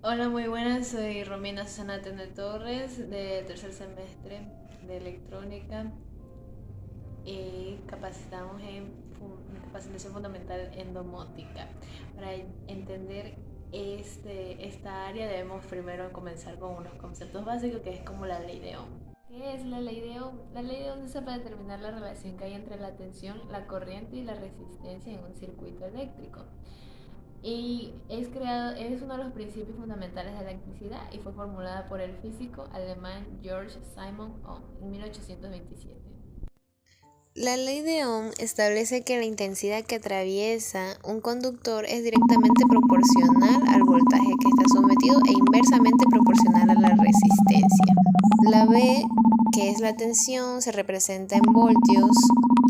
Hola, muy buenas. Soy Romina Susana Tene Torres, de tercer semestre de electrónica y capacitamos en capacitación fundamental en domótica. Para entender esta área debemos primero comenzar con unos conceptos básicos que es como la ley de Ohm. ¿Qué es la ley de Ohm? La ley de Ohm dice para determinar la relación que hay entre la tensión, la corriente y la resistencia en un circuito eléctrico. Es uno de los principios fundamentales de la electricidad y fue formulada por el físico alemán George Simon Ohm en 1827. La ley de Ohm establece que la intensidad que atraviesa un conductor es directamente proporcional al voltaje que está sometido e inversamente proporcional a la resistencia. La V, que es la tensión, se representa en voltios,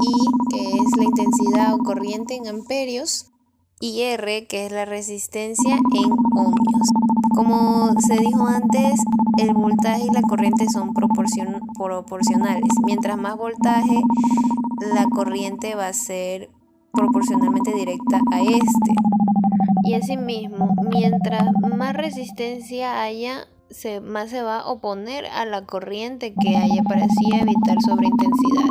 I, que es la intensidad o corriente en amperios, y R, que es la resistencia en ohmios. Como se dijo antes, el voltaje y la corriente son proporcionales. Mientras más voltaje, la corriente va a ser proporcionalmente directa a este. Y asimismo, mientras más resistencia haya, más se va a oponer a la corriente que haya para así evitar sobreintensidades.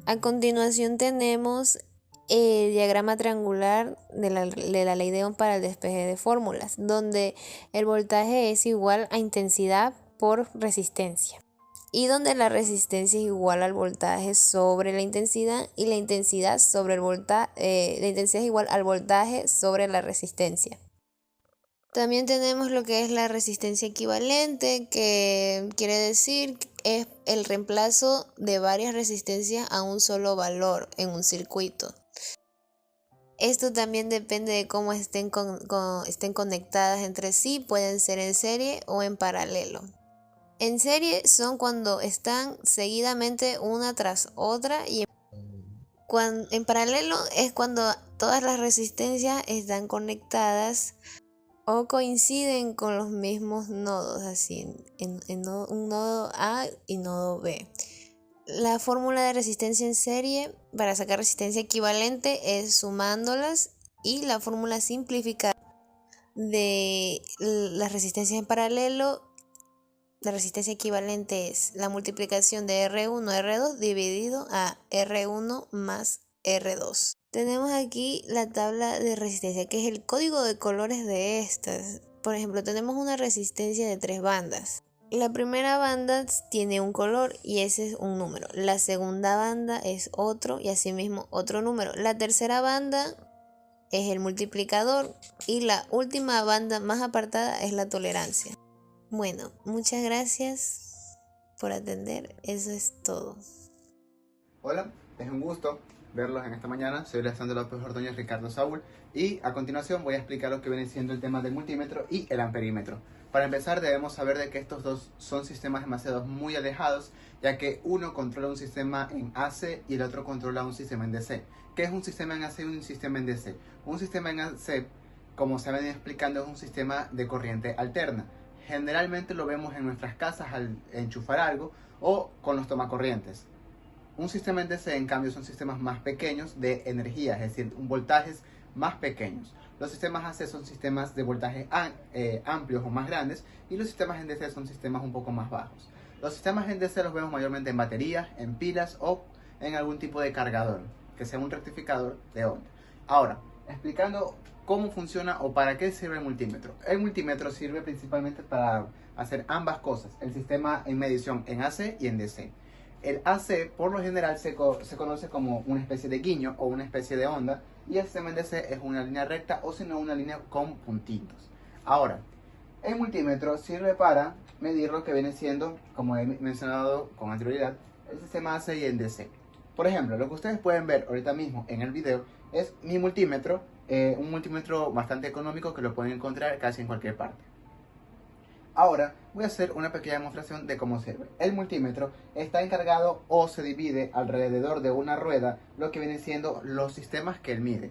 A continuación tenemos el diagrama triangular de la ley de Ohm para el despeje de fórmulas, donde el voltaje es igual a intensidad por resistencia y donde la resistencia es igual al voltaje sobre la intensidad y la intensidad sobre el voltaje, la intensidad es igual al voltaje sobre la resistencia. También tenemos lo que es la resistencia equivalente, que quiere decir es el reemplazo de varias resistencias a un solo valor en un circuito. Esto también depende de cómo estén conectadas entre sí, pueden ser en serie o en paralelo. En serie son cuando están seguidamente una tras otra y en paralelo es cuando todas las resistencias están conectadas o coinciden con los mismos nodos, así un nodo A y nodo B. La fórmula de resistencia en serie para sacar resistencia equivalente es sumándolas, y la fórmula simplificada de las resistencias en paralelo, la resistencia equivalente es la multiplicación de R1 R2 dividido a R1 más R2. Tenemos aquí la tabla de resistencia, que es el código de colores de estas. Por ejemplo, tenemos una resistencia de 3 bandas. La primera banda tiene un color y ese es un número. La segunda banda es otro y asimismo otro número. La tercera banda es el multiplicador y la última banda más apartada es la tolerancia. Bueno, muchas gracias por atender. Eso es todo. Hola, es un gusto verlos en esta mañana. Soy Alessandro López Ordóñez Ricardo Saúl y a continuación voy a explicar lo que viene siendo el tema del multímetro y el amperímetro. Para empezar debemos saber de que estos dos son sistemas demasiado muy alejados, ya que uno controla un sistema en AC y el otro controla un sistema en DC. ¿Qué es un sistema en AC y un sistema en DC? Un sistema en AC, como se ha venido explicando, es un sistema de corriente alterna. Generalmente lo vemos en nuestras casas al enchufar algo o con los tomacorrientes. Un sistema en DC, en cambio, son sistemas más pequeños de energía, es decir, voltajes más pequeños. Los sistemas AC son sistemas de voltajes amplios o más grandes, y los sistemas en DC son sistemas un poco más bajos. Los sistemas en DC los vemos mayormente en baterías, en pilas o en algún tipo de cargador, que sea un rectificador de onda. Ahora, explicando cómo funciona o para qué sirve el multímetro. El multímetro sirve principalmente para hacer ambas cosas, el sistema en medición en AC y en DC. El AC por lo general se conoce como una especie de guiño o una especie de onda, y el sistema en DC es una línea recta o si no una línea con puntitos. Ahora, el multímetro sirve para medir lo que viene siendo, como he mencionado con anterioridad, el sistema AC y el DC. Por ejemplo, lo que ustedes pueden ver ahorita mismo en el video es mi multímetro, un multímetro bastante económico que lo pueden encontrar casi en cualquier parte. Ahora voy a hacer una pequeña demostración de cómo sirve. El multímetro está encargado o se divide alrededor de una rueda lo que viene siendo los sistemas que él mide.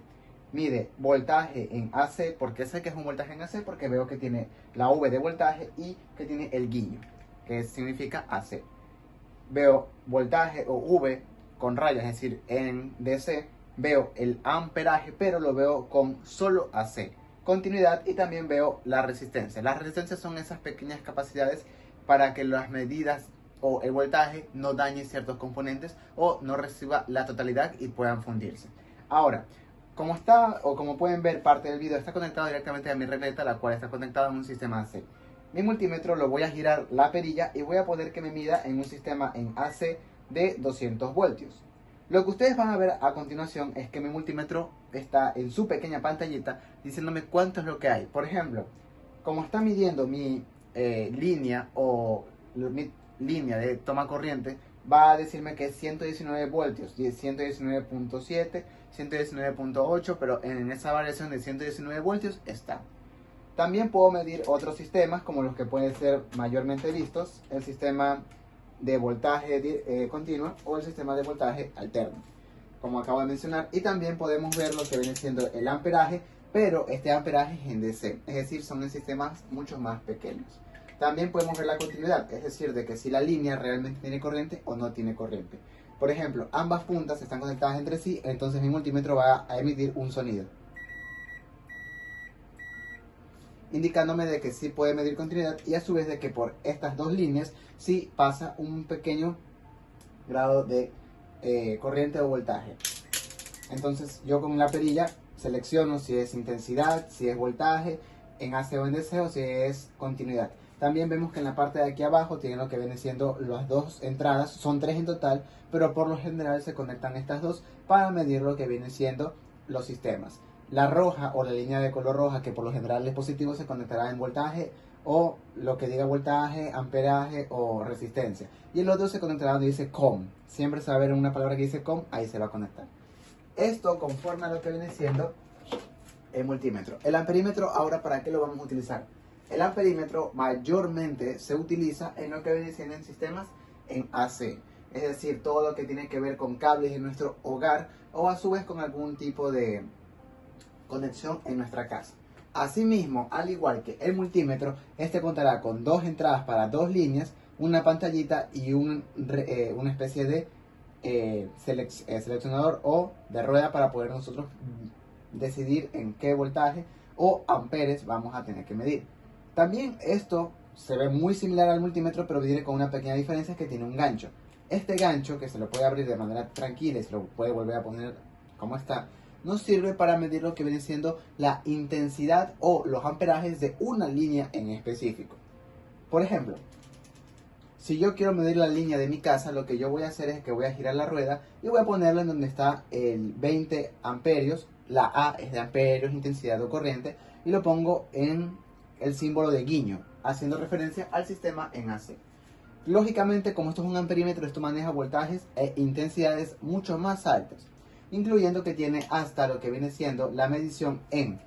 Mide voltaje en AC, porque sé que es un voltaje en AC porque veo que tiene la V de voltaje y que tiene el guiño, que significa AC. Veo voltaje o V con rayas, es decir, en DC, veo el amperaje, pero lo veo con solo AC, continuidad, y también veo la resistencia. Las resistencias son esas pequeñas capacidades para que las medidas o el voltaje no dañe ciertos componentes o no reciba la totalidad y puedan fundirse. Ahora, como está, o como pueden ver, parte del video está conectado directamente a mi regleta, la cual está conectada en un sistema AC. Mi multímetro lo voy a girar la perilla y voy a poder que me mida en un sistema en AC de 200 voltios. Lo que ustedes van a ver a continuación es que mi multímetro está en su pequeña pantallita diciéndome cuánto es lo que hay. Por ejemplo, como está midiendo mi línea o mi línea de toma corriente, va a decirme que es 119 voltios, 119.7, 119.8, pero en esa variación de 119 voltios está. También puedo medir otros sistemas como los que pueden ser mayormente vistos, el sistema de voltaje continuo o el sistema de voltaje alterno, como acabo de mencionar. Y también podemos ver lo que viene siendo el amperaje, pero este amperaje es en DC, es decir, son en sistemas mucho más pequeños. También podemos ver la continuidad, es decir, de que si la línea realmente tiene corriente o no tiene corriente. Por ejemplo, ambas puntas están conectadas entre sí, entonces mi multímetro va a emitir un sonido, indicándome de que sí puede medir continuidad, y a su vez de que por estas dos líneas sí pasa un pequeño grado de corriente o voltaje. Entonces yo con la perilla selecciono si es intensidad, si es voltaje, en AC o en DC, o si es continuidad. También vemos que en la parte de aquí abajo tiene lo que viene siendo las dos entradas, son tres en total, pero por lo general se conectan estas dos para medir lo que vienen siendo los sistemas. La roja o la línea de color roja, que por lo general es positivo, se conectará en voltaje o lo que diga voltaje, amperaje o resistencia. Y el otro se conectará donde dice COM. Siempre se va a ver una palabra que dice COM, ahí se va a conectar. Esto conforme a lo que viene siendo el multímetro. El amperímetro, ahora, ¿para qué lo vamos a utilizar? El amperímetro mayormente se utiliza en lo que viene siendo en sistemas en AC. Es decir, todo lo que tiene que ver con cables en nuestro hogar o a su vez con algún tipo de conexión en nuestra casa. Asimismo, al igual que el multímetro, este contará con dos entradas para dos líneas, una pantallita y una especie de seleccionador o de rueda para poder nosotros decidir en qué voltaje o amperes vamos a tener que medir. También esto se ve muy similar al multímetro, pero viene con una pequeña diferencia, que tiene un gancho. Este gancho, que se lo puede abrir de manera tranquila y se lo puede volver a poner como está, nos sirve para medir lo que viene siendo la intensidad o los amperajes de una línea en específico. Por ejemplo, si yo quiero medir la línea de mi casa, lo que yo voy a hacer es que voy a girar la rueda y voy a ponerla en donde está el 20 amperios. La A es de amperios, intensidad o corriente, y lo pongo en el símbolo de guiño, haciendo referencia al sistema en AC. Lógicamente, como esto es un amperímetro, esto maneja voltajes e intensidades mucho más altas, incluyendo que tiene hasta lo que viene siendo la medición en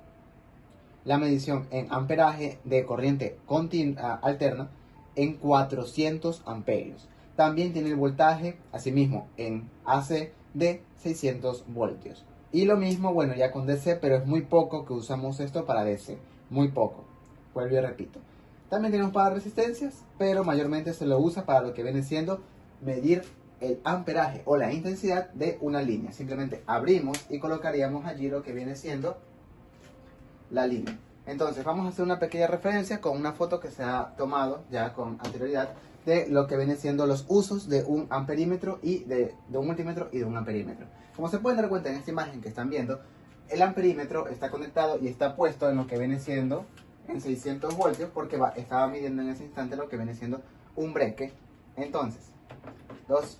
amperaje de corriente continua alterna en 400 amperios. También tiene el voltaje, asimismo, en AC de 600 voltios. Y lo mismo, bueno, ya con DC, pero es muy poco que usamos esto para DC. Muy poco. Vuelvo y repito. También tenemos para resistencias, pero mayormente se lo usa para lo que viene siendo medir el amperaje o la intensidad de una línea. Simplemente abrimos y colocaríamos allí lo que viene siendo la línea. Entonces vamos a hacer una pequeña referencia con una foto que se ha tomado ya con anterioridad de lo que viene siendo los usos de un amperímetro y de un multímetro y de un amperímetro. Como se pueden dar cuenta en esta imagen que están viendo, el amperímetro está conectado y está puesto en lo que viene siendo en 600 voltios porque estaba midiendo en ese instante lo que viene siendo un breque. Entonces,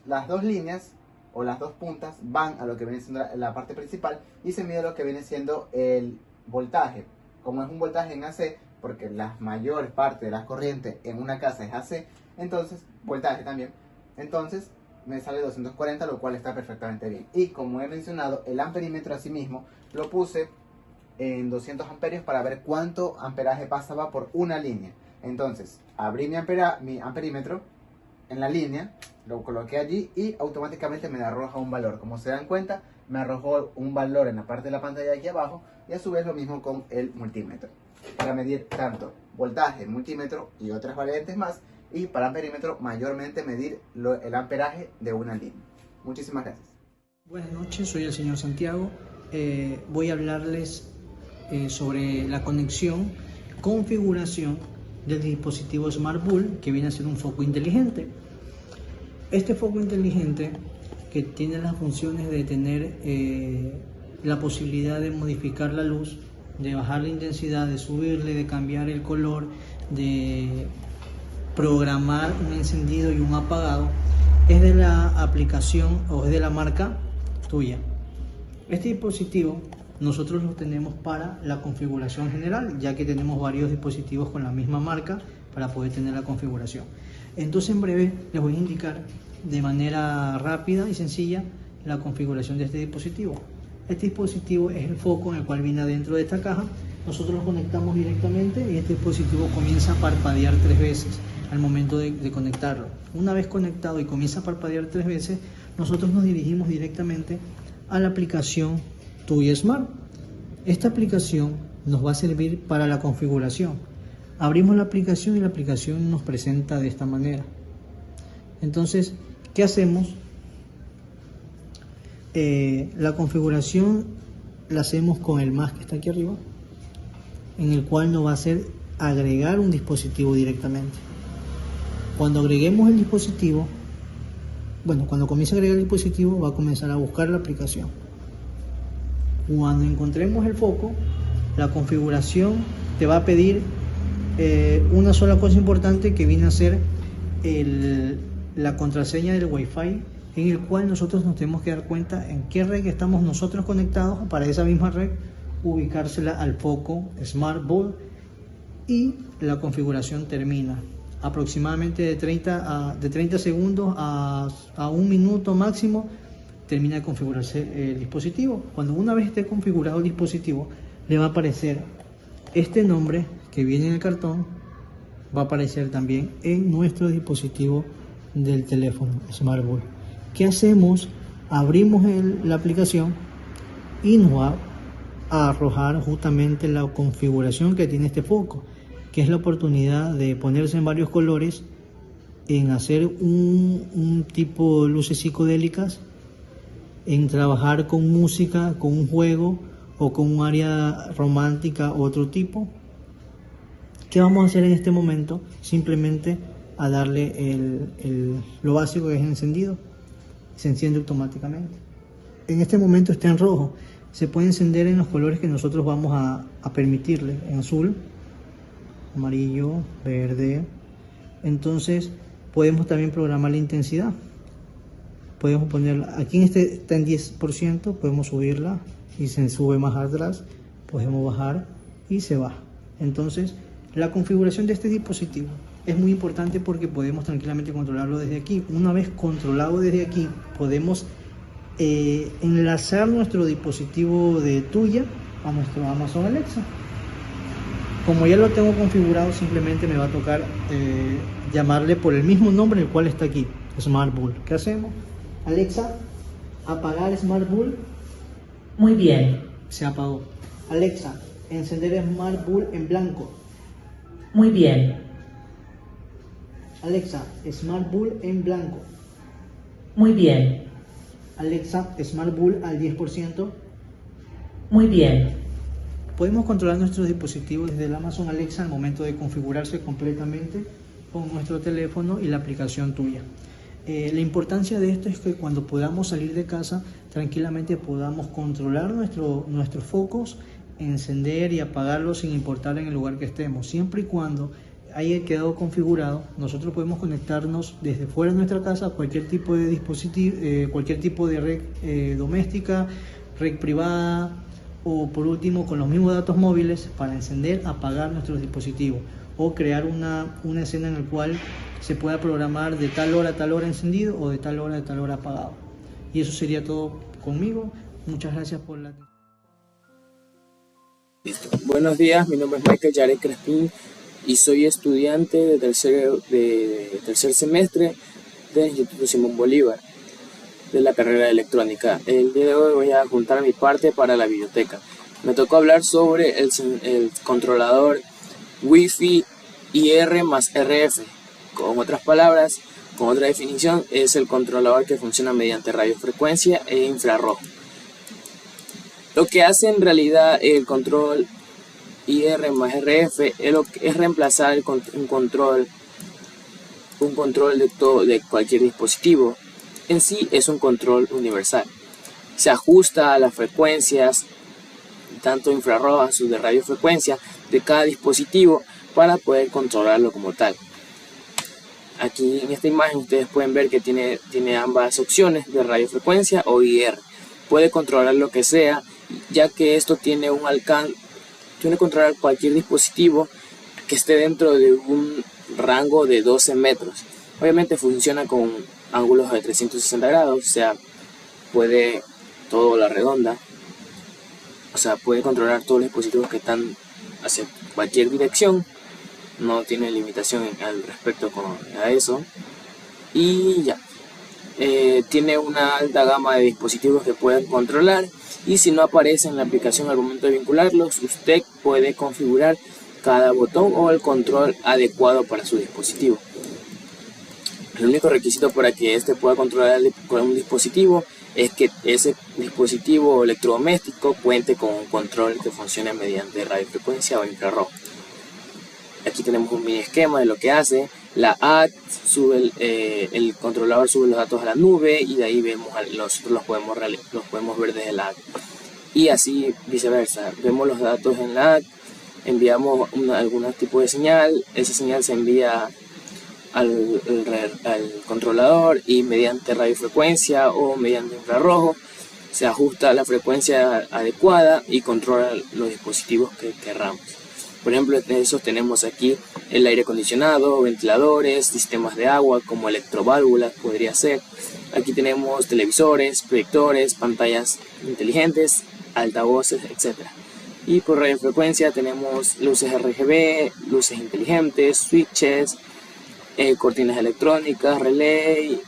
las dos líneas o las dos puntas van a lo que viene siendo la parte principal y se mide lo que viene siendo el voltaje. Como es un voltaje en AC, porque la mayor parte de las corrientes en una casa es AC, entonces, voltaje también, entonces me sale 240, lo cual está perfectamente bien. Y como he mencionado, el amperímetro asimismo lo puse en 200 amperios para ver cuánto amperaje pasaba por una línea. Entonces, abrí mi amperímetro en la línea, lo coloqué allí y automáticamente me arroja un valor. Como se dan cuenta, me arrojó un valor en la parte de la pantalla de aquí abajo, y a su vez lo mismo con el multímetro. Para medir tanto voltaje, multímetro y otras variantes más, y para amperímetro mayormente medir el amperaje de una línea. Muchísimas gracias. Buenas noches, soy el señor Santiago. Voy a hablarles sobre la conexión, configuración del dispositivo Smart Bulb, que viene a ser un foco inteligente. Este foco inteligente, que tiene las funciones de tener la posibilidad de modificar la luz, de bajar la intensidad, de subirle, de cambiar el color, de programar un encendido y un apagado, es de la aplicación o es de la marca Tuya. Este dispositivo nosotros lo tenemos para la configuración general, ya que tenemos varios dispositivos con la misma marca para poder tener la configuración. Entonces en breve les voy a indicar de manera rápida y sencilla la configuración de este dispositivo. Este dispositivo es el foco en el cual viene dentro de esta caja. Nosotros lo conectamos directamente y este dispositivo comienza a parpadear 3 veces al momento de conectarlo. Una vez conectado y comienza a parpadear 3 veces, nosotros nos dirigimos directamente a la aplicación Tuya Smart. Esta aplicación nos va a servir para la configuración. Abrimos la aplicación y la aplicación nos presenta de esta manera. Entonces, ¿qué hacemos? La configuración la hacemos con el más que está aquí arriba, en el cual nos va a hacer agregar un dispositivo directamente. Cuando agreguemos el dispositivo, cuando comience a agregar el dispositivo, va a comenzar a buscar la aplicación. Cuando encontremos el foco, la configuración te va a pedir una sola cosa importante, que viene a ser la contraseña del Wi-Fi, en el cual nosotros nos tenemos que dar cuenta en qué red estamos nosotros conectados, para esa misma red ubicársela al foco Smart Bulb, y la configuración termina aproximadamente de 30 segundos a 1 minuto máximo. Termina de configurarse el dispositivo. Cuando una vez esté configurado el dispositivo, le va a aparecer este nombre que viene en el cartón, va a aparecer también en nuestro dispositivo del teléfono Smart Bulb. ¿Qué hacemos? Abrimos la aplicación y nos va a arrojar justamente la configuración que tiene este foco, que es la oportunidad de ponerse en varios colores, en hacer un tipo de luces psicodélicas, en trabajar con música, con un juego o con un área romántica u otro tipo. ¿Qué vamos a hacer en este momento? Simplemente a darle lo básico, que es encendido. Se enciende automáticamente. En este momento está en rojo. Se puede encender en los colores que nosotros vamos a permitirle, en azul, amarillo, verde. Entonces podemos también programar la intensidad. Podemos ponerla, aquí en este está en 10%, podemos subirla y se sube más atrás, podemos bajar y se baja. Entonces la configuración de este dispositivo es muy importante porque podemos tranquilamente controlarlo desde aquí. Una vez controlado desde aquí, podemos enlazar nuestro dispositivo de Tuya a nuestro Amazon Alexa. Como ya lo tengo configurado, simplemente me va a tocar llamarle por el mismo nombre el cual está aquí, Smart Bulb. ¿Qué hacemos? Alexa, apagar Smart Bulb. Muy bien. Se apagó. Alexa, encender Smart Bulb en blanco. Muy bien. Alexa, Smart Bulb en blanco. Muy bien. Alexa, Smart Bulb al 10%. Muy bien. Podemos controlar nuestros dispositivos desde el Amazon Alexa al momento de configurarse completamente con nuestro teléfono y la aplicación Tuya. La importancia de esto es que cuando podamos salir de casa, tranquilamente podamos controlar nuestros focos, encender y apagarlos sin importar en el lugar que estemos. Siempre y cuando haya quedado configurado, nosotros podemos conectarnos desde fuera de nuestra casa a cualquier tipo de dispositivo, cualquier tipo de red doméstica, red privada, o por último con los mismos datos móviles para encender, apagar nuestros dispositivos, o crear una escena en la cual se pueda programar de tal hora a tal hora encendido o de tal hora a tal hora apagado. Y eso sería todo conmigo. Muchas gracias por la atención. Buenos días, mi nombre es Michael Yaret Crespín y soy estudiante de tercer semestre del Instituto Simón Bolívar de la carrera de electrónica. El día de hoy voy a juntar mi parte para la biblioteca. Me tocó hablar sobre el controlador Wi-Fi IR más RF. Con otras palabras, con otra definición, es el controlador que funciona mediante radiofrecuencia e infrarrojo. Lo que hace en realidad el control IR más RF es reemplazar un control de cualquier dispositivo. En sí es un control universal. Se ajusta a las frecuencias, tanto infrarrojas o de radiofrecuencia, de cada dispositivo para poder controlarlo como tal. Aquí en esta imagen ustedes pueden ver que tiene ambas opciones de radiofrecuencia o IR. Puede controlar lo que sea, ya que esto tiene un alcance, tiene que controlar cualquier dispositivo que esté dentro de un rango de 12 metros. Obviamente funciona con ángulos de 360 grados, o sea, puede todo la redonda, o sea, puede controlar todos los dispositivos que están hacia cualquier dirección, no tiene limitación al respecto a eso, y ya. Tiene una alta gama de dispositivos que pueden controlar, y si no aparece en la aplicación al momento de vincularlos, usted puede configurar cada botón o el control adecuado para su dispositivo. El único requisito para que este pueda controlar con un dispositivo es que ese dispositivo electrodoméstico cuente con un control que funcione mediante radiofrecuencia o infrarrojo. Aquí tenemos un mini esquema de lo que hace. La AT sube el controlador sube los datos a la nube, y de ahí nosotros los podemos ver desde la AT. Y así viceversa, vemos los datos en la AT, enviamos algún tipo de señal, esa señal se envía al controlador, y mediante radiofrecuencia o mediante infrarrojo se ajusta a la frecuencia adecuada y controla los dispositivos que querramos. Por ejemplo, de esos tenemos aquí el aire acondicionado, ventiladores, sistemas de agua como electroválvulas podría ser. Aquí tenemos televisores, proyectores, pantallas inteligentes, altavoces, etc. Y por radiofrecuencia tenemos luces RGB, luces inteligentes, switches, cortinas electrónicas, relay,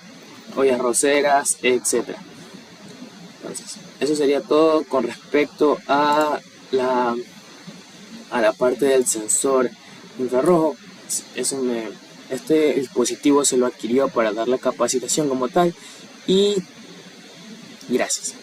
ollas arroceras, etc. Entonces, eso sería todo con respecto a la parte del sensor infrarrojo. Este dispositivo se lo adquirió para dar la capacitación como tal, y gracias.